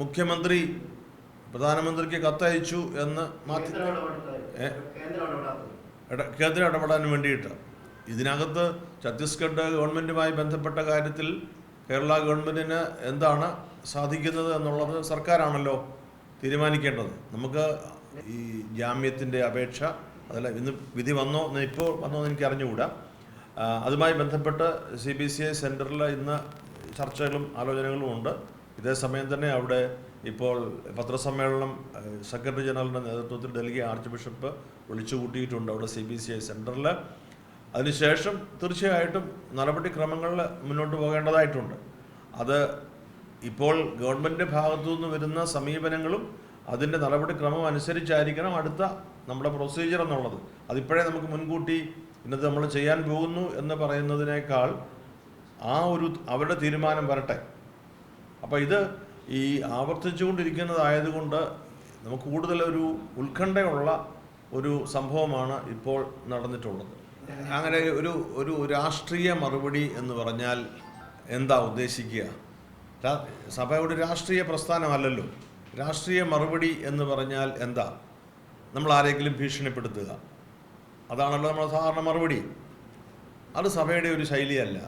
മുഖ്യമന്ത്രി പ്രധാനമന്ത്രിക്ക് കത്തയച്ചു എന്ന് കേന്ദ്രം ഇടപെടാൻ വേണ്ടിയിട്ട്. ഇതിനകത്ത് ഛത്തീസ്ഗഡ് ഗവൺമെൻറ്റുമായി ബന്ധപ്പെട്ട കാര്യത്തിൽ കേരള ഗവൺമെൻറ്റിന് എന്താണ് സാധിക്കുന്നത് എന്നുള്ളത് സർക്കാരാണല്ലോ തീരുമാനിക്കേണ്ടത്. നമുക്ക് ഈ ജാമ്യത്തിൻ്റെ അപേക്ഷ അതല്ല ഇന്ന് വിധി വന്നോ ഇപ്പോൾ വന്നോ എന്ന് എനിക്ക് അറിഞ്ഞുകൂടാ. അതുമായി ബന്ധപ്പെട്ട് CBCI സെൻറ്ററിൽ ഇന്ന് ചർച്ചകളും ആലോചനകളും ഉണ്ട്. ഇതേസമയം തന്നെ അവിടെ ഇപ്പോൾ പത്രസമ്മേളനം സെക്രട്ടറി ജനറലിൻ്റെ നേതൃത്വത്തിൽ ഡൽഹി ആർച്ച് ബിഷപ്പ് വിളിച്ചു കൂട്ടിയിട്ടുണ്ട് അവിടെ CBCI സെൻറ്ററിൽ. അതിനുശേഷം തീർച്ചയായിട്ടും നടപടിക്രമങ്ങളിൽ മുന്നോട്ട് പോകേണ്ടതായിട്ടുണ്ട്. അത് ഇപ്പോൾ ഗവൺമെൻറ് ഭാഗത്തു നിന്ന് വരുന്ന സമീപനങ്ങളും അതിൻ്റെ നടപടിക്രമം അനുസരിച്ചായിരിക്കണം അടുത്ത നമ്മുടെ പ്രൊസീജിയർ എന്നുള്ളത്. അതിപ്പോഴേ നമുക്ക് മുൻകൂട്ടി ഇന്നത് നമ്മൾ ചെയ്യാൻ പോകുന്നു എന്ന് പറയുന്നതിനേക്കാൾ അവരുടെ തീരുമാനം വരട്ടെ. അപ്പോൾ ഇത് ഈ ആവർത്തിച്ചുകൊണ്ടിരിക്കുന്നതായതുകൊണ്ട് നമുക്ക് കൂടുതൽ ഒരു ഉത്കണ്ഠയുള്ള ഒരു സംഭവമാണ് ഇപ്പോൾ നടന്നിട്ടുള്ളത്. അങ്ങനെ ഒരു രാഷ്ട്രീയ മറുപടി എന്ന് പറഞ്ഞാൽ എന്താ ഉദ്ദേശിക്കുക? സഭ ഒരു രാഷ്ട്രീയ പ്രസ്ഥാനമല്ലല്ലോ. രാഷ്ട്രീയ മറുപടി എന്ന് പറഞ്ഞാൽ എന്താ? നമ്മൾ ആരെങ്കിലും ഭീഷണിപ്പെടുത്തുക, അതാണല്ലോ നമ്മുടെ സാധാരണ മറുപടി. അത് സഭയുടെ ഒരു ശൈലിയല്ല.